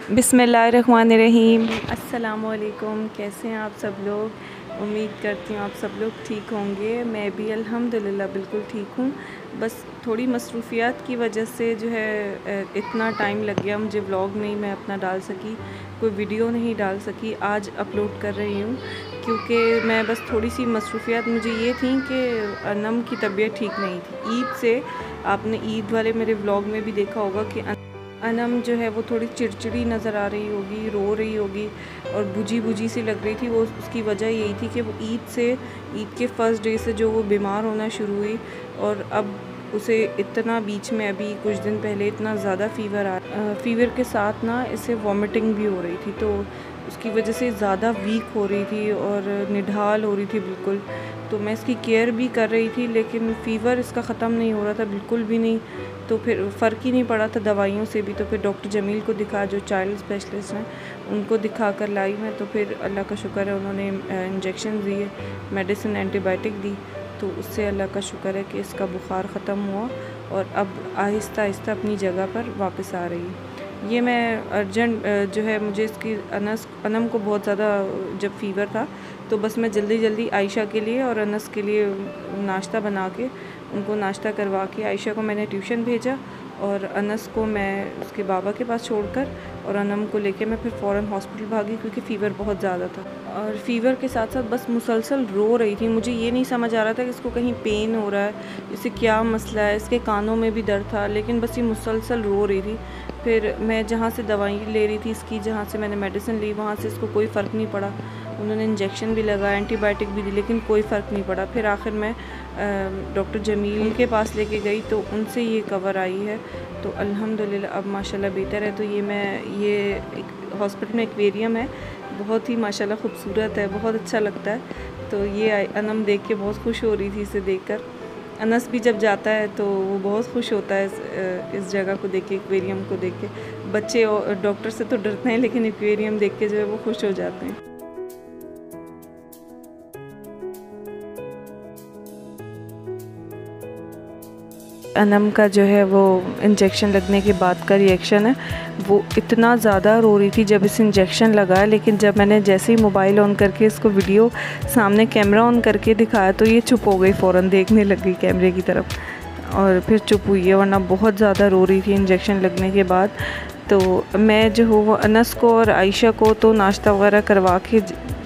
बिस्मिल्लाहिर्रहमानिर्रहीम। अस्सलामुअलैकुम। कैसे हैं आप सब लोग? उम्मीद करती हूँ आप सब लोग ठीक होंगे। मैं भी अल्हम्दुलिल्लाह बिल्कुल ठीक हूँ। बस थोड़ी मसरूफ़ियात की वजह से जो है इतना टाइम लग गया मुझे, व्लॉग नहीं मैं अपना डाल सकी, कोई वीडियो नहीं डाल सकी। आज अपलोड कर रही हूँ क्योंकि मैं बस थोड़ी सी मसरूफ़ियात मुझे ये थी कि अनम की तबीयत ठीक नहीं थी। ईद से आपने ईद वाले मेरे व्लॉग में भी देखा होगा कि अनम जो है वो थोड़ी चिड़चिड़ी नज़र आ रही होगी, रो रही होगी और बुझी बुझी सी लग रही थी। वो उसकी वजह यही थी कि वो ईद के फ़र्स्ट डे से जो वो बीमार होना शुरू हुई और अब उसे इतना बीच में अभी कुछ दिन पहले इतना ज़्यादा फ़ीवर के साथ ना इसे वॉमिटिंग भी हो रही थी, तो उसकी वजह से ज़्यादा वीक हो रही थी और निढाल हो रही थी बिल्कुल। तो मैं इसकी केयर भी कर रही थी लेकिन फ़ीवर इसका ख़त्म नहीं हो रहा था बिल्कुल भी नहीं। तो फिर फ़र्क ही नहीं पड़ा था दवाइयों से भी। तो फिर डॉक्टर जमील को दिखा, जो चाइल्ड स्पेशलिस्ट हैं, उनको दिखा कर लाई मैं। तो फिर अल्लाह का शुक्र है उन्होंने इंजेक्शन दिए, मेडिसिन एंटीबायोटिक दी, तो उससे अल्लाह का शुक्र है कि इसका बुखार ख़त्म हुआ और अब आहिस्ता आहिस्ता अपनी जगह पर वापस आ रही है। ये मैं अर्जेंट जो है मुझे इसकी अनम को बहुत ज़्यादा जब फ़ीवर था तो बस मैं जल्दी जल्दी आयशा के लिए और अनस के लिए नाश्ता बना के उनको नाश्ता करवा के आयशा को मैंने ट्यूशन भेजा और अनस को मैं उसके बाबा के पास छोड़कर और अनम को लेके मैं फिर फ़ौरन हॉस्पिटल भागी क्योंकि फ़ीवर बहुत ज़्यादा था। और फ़ीवर के साथ साथ बस मुसलसल रो रही थी। मुझे ये नहीं समझ आ रहा था कि इसको कहीं पेन हो रहा है, इसे क्या मसला है। इसके कानों में भी दर्द था लेकिन बस ये मुसलसल रो रही थी। फिर मैं जहाँ से दवाई ले रही थी इसकी, जहाँ से मैंने मेडिसिन ली, वहाँ से इसको कोई फ़र्क नहीं पड़ा। उन्होंने इंजेक्शन भी लगाया, एंटीबायोटिक भी दी, लेकिन कोई फ़र्क नहीं पड़ा। फिर आखिर मैं डॉक्टर जमील के पास लेके गई तो उनसे ये कवर आई है, तो अल्हम्दुलिल्लाह अब माशाल्लाह बेहतर है। तो ये हॉस्पिटल में एक्वेरियम है, बहुत ही माशाल्लाह ख़ूबसूरत है, बहुत अच्छा लगता है। तो ये अनम देख के बहुत खुश हो रही थी इसे देखकर। अनस भी जब जाता है तो वो बहुत खुश होता है इस जगह को देख के, एक्वेरियम को देख के। बच्चे और डॉक्टर से तो डरते हैं लेकिन एक्वेरियम देख के जो है वो खुश हो जाते हैं। अनम का जो है वो इंजेक्शन लगने के बाद का रिएक्शन है, वो इतना ज़्यादा रो रही थी जब इस इंजेक्शन लगा, लेकिन जब मैंने जैसे ही मोबाइल ऑन करके इसको वीडियो सामने कैमरा ऑन करके दिखाया तो ये चुप हो गई, फ़ौरन देखने लग गई कैमरे की तरफ और फिर चुप हुई है, वरना बहुत ज़्यादा रो रही थी इंजेक्शन लगने के बाद। तो मैं जो हूँ वो अनस को और आयशा को तो नाश्ता वगैरह करवा के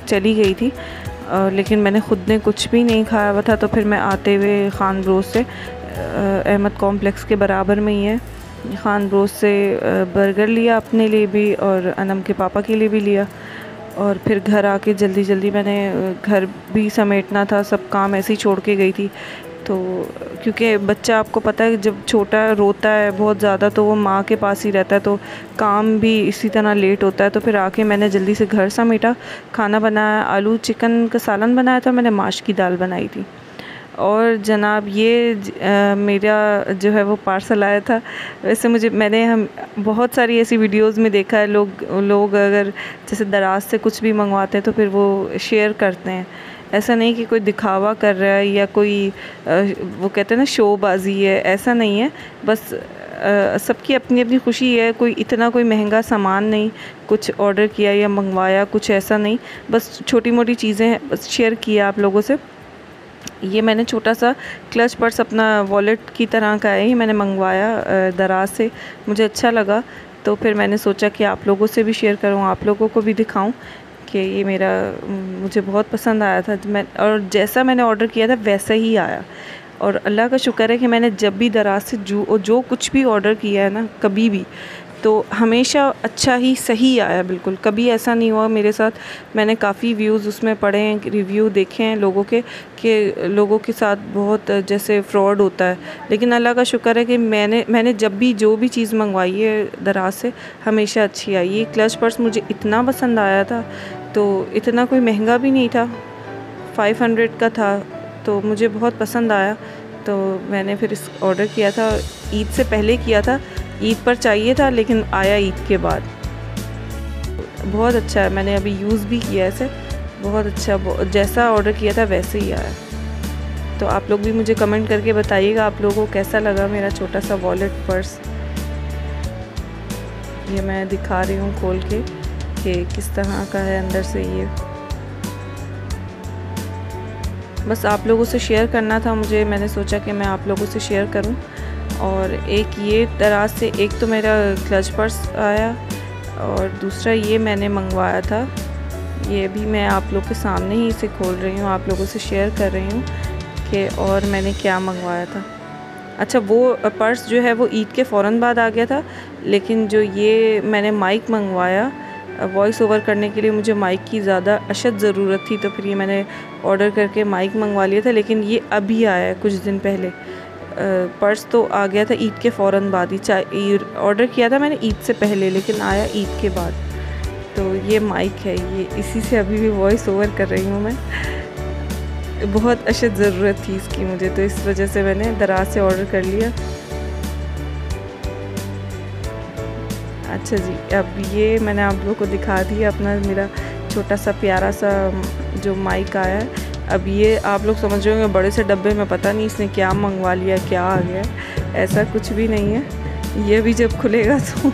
चली गई थी, लेकिन मैंने ख़ुद ने कुछ भी नहीं खाया हुआ था। तो फिर मैं आते हुए खान ब्रोस से, अहमद कॉम्प्लेक्स के बराबर में ही है, खान ब्रोस से बर्गर लिया अपने लिए भी और अनम के पापा के लिए भी लिया। और फिर घर आके जल्दी जल्दी मैंने घर भी समेटना था, सब काम ऐसे ही छोड़ के गई थी। तो क्योंकि बच्चा आपको पता है जब छोटा रोता है बहुत ज़्यादा तो वो माँ के पास ही रहता है, तो काम भी इसी तरह लेट होता है। तो फिर आके मैंने जल्दी से घर समेटा, खाना बनाया, आलू चिकन का सालन बनाया था, मैंने माश की दाल बनाई थी। और जनाब ये मेरा जो है वो पार्सल आया था। वैसे मैंने बहुत सारी ऐसी वीडियोस में देखा है, लोग अगर जैसे दराज से कुछ भी मंगवाते हैं तो फिर वो शेयर करते हैं। ऐसा नहीं कि कोई दिखावा कर रहा है या कोई वो कहते हैं ना शोबाजी है, ऐसा नहीं है। बस सबकी अपनी अपनी खुशी है, कोई महंगा सामान नहीं कुछ ऑर्डर किया या मंगवाया, कुछ ऐसा नहीं, बस छोटी मोटी चीज़ें बस शेयर किया आप लोगों से। ये मैंने छोटा सा क्लच पर्स अपना वॉलेट की तरह का है, ही मैंने मंगवाया दराज से, मुझे अच्छा लगा। तो फिर मैंने सोचा कि आप लोगों से भी शेयर करूँ, आप लोगों को भी दिखाऊं कि ये मुझे बहुत पसंद आया था। और जैसा मैंने ऑर्डर किया था वैसा ही आया। और अल्लाह का शुक्र है कि मैंने जब भी दराज से जो कुछ भी ऑर्डर किया है ना, कभी भी, तो हमेशा अच्छा ही सही आया बिल्कुल। कभी ऐसा नहीं हुआ मेरे साथ। मैंने काफ़ी व्यूज़ उसमें पढ़े हैं, रिव्यू देखे हैं लोगों के, कि लोगों के साथ बहुत जैसे फ्रॉड होता है, लेकिन अल्लाह का शुक्र है कि मैंने जब भी जो भी चीज़ मंगवाई है दराज से हमेशा अच्छी आई। ये क्लच पर्स मुझे इतना पसंद आया था, तो इतना कोई महंगा भी नहीं था, 500 का था, तो मुझे बहुत पसंद आया। तो मैंने फिर इस ऑर्डर किया था, ईद से पहले किया था, ईद पर चाहिए था लेकिन आया ईद के बाद। बहुत अच्छा है, मैंने अभी यूज़ भी किया है इसे, बहुत अच्छा, जैसा ऑर्डर किया था वैसे ही आया। तो आप लोग भी मुझे कमेंट करके बताइएगा आप लोगों को कैसा लगा मेरा छोटा सा वॉलेट पर्स। ये मैं दिखा रही हूँ खोल के कि किस तरह का है अंदर से। ये बस आप लोगों से शेयर करना था मुझे, मैंने सोचा कि मैं आप लोगों से शेयर करूं। और एक ये दराज से एक तो मेरा क्लच पर्स आया और दूसरा ये मैंने मंगवाया था। ये भी मैं आप लोग के सामने ही इसे खोल रही हूँ, आप लोगों से शेयर कर रही हूँ कि और मैंने क्या मंगवाया था। अच्छा, वो पर्स जो है वो ईद के फ़ौरन बाद आ गया था, लेकिन जो ये मैंने माइक मंगवाया वॉइस ओवर करने के लिए, मुझे माइक की ज़्यादा अशद ज़रूरत थी, तो फिर ये मैंने ऑर्डर करके माइक मंगवा लिया था। लेकिन ये अभी आया है कुछ दिन पहले। पर्स तो आ गया था ईद के फ़ौरन बाद ही, ऑर्डर किया था मैंने ईद से पहले, लेकिन आया ईद के बाद। तो ये माइक है, ये इसी से अभी भी वॉइस ओवर कर रही हूँ मैं। बहुत अशद ज़रूरत थी इसकी मुझे, तो इस वजह से मैंने दराज से ऑर्डर कर लिया। अच्छा जी, अब ये मैंने आप लोगों को दिखा दिया अपना मेरा छोटा सा प्यारा सा जो माइक आया है। अब ये आप लोग समझ रहे होंगे बड़े से डब्बे में पता नहीं इसने क्या मंगवा लिया, क्या आ गया। ऐसा कुछ भी नहीं है, ये भी जब खुलेगा तो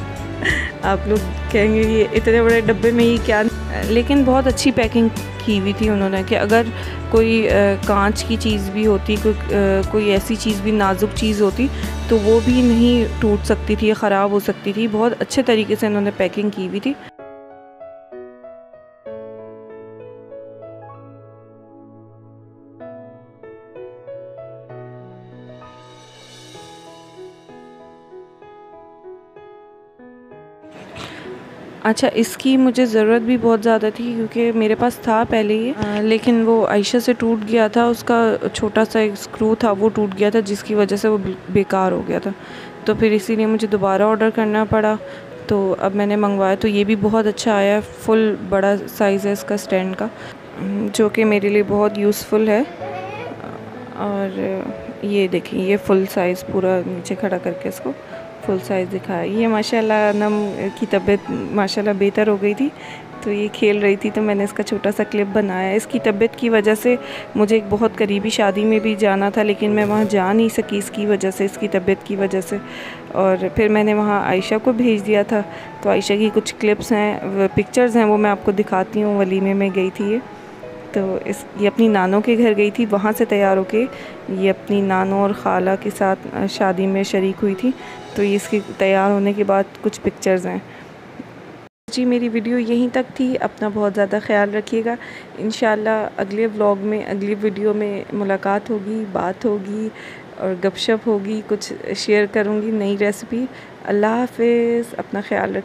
आप लोग कहेंगे ये इतने बड़े डब्बे में ये क्या। लेकिन बहुत अच्छी पैकिंग की हुई थी उन्होंने कि अगर कोई कांच की चीज़ भी होती, कोई ऐसी चीज़ भी नाजुक चीज़ होती तो वो भी नहीं टूट सकती थी, ख़राब हो सकती थी। बहुत अच्छे तरीके से उन्होंने पैकिंग की हुई थी। अच्छा, इसकी मुझे ज़रूरत भी बहुत ज़्यादा थी क्योंकि मेरे पास था पहले ही, लेकिन वो आयशा से टूट गया था, उसका छोटा सा एक स्क्रू था वो टूट गया था, जिसकी वजह से वो बेकार हो गया था। तो फिर इसीलिए मुझे दोबारा ऑर्डर करना पड़ा। तो अब मैंने मंगवाया, तो ये भी बहुत अच्छा आया, फुल बड़ा साइज़ है इसका स्टैंड का, जो कि मेरे लिए बहुत यूज़फुल है। और ये देखिए, ये फुल साइज़ पूरा नीचे खड़ा करके इसको फुल साइज़ दिखाया। ये माशाल्लाह नम की तबीयत माशाल्लाह बेहतर हो गई थी, तो ये खेल रही थी, तो मैंने इसका छोटा सा क्लिप बनाया। इसकी तबीयत की वजह से मुझे एक बहुत करीबी शादी में भी जाना था, लेकिन मैं वहाँ जा नहीं सकी इसकी वजह से, इसकी तबीयत की वजह से। और फिर मैंने वहाँ आयशा को भेज दिया था, तो आयशा की कुछ क्लिप्स हैं, पिक्चर्स हैं, वो मैं आपको दिखाती हूँ। वलीमे में गई थी ये, तो ये अपनी नानों के घर गई थी, वहाँ से तैयार होके ये अपनी नानों और ख़ाला के साथ शादी में शरीक हुई थी। तो ये इसके तैयार होने के बाद कुछ पिक्चर्स हैं जी। मेरी वीडियो यहीं तक थी। अपना बहुत ज़्यादा ख्याल रखिएगा। इंशाल्लाह अगले व्लॉग में, अगली वीडियो में मुलाकात होगी, बात होगी और गपशप होगी, कुछ शेयर करूँगी नई रेसिपी। अल्लाह हाफ़िज़, अपना ख्याल रखिए।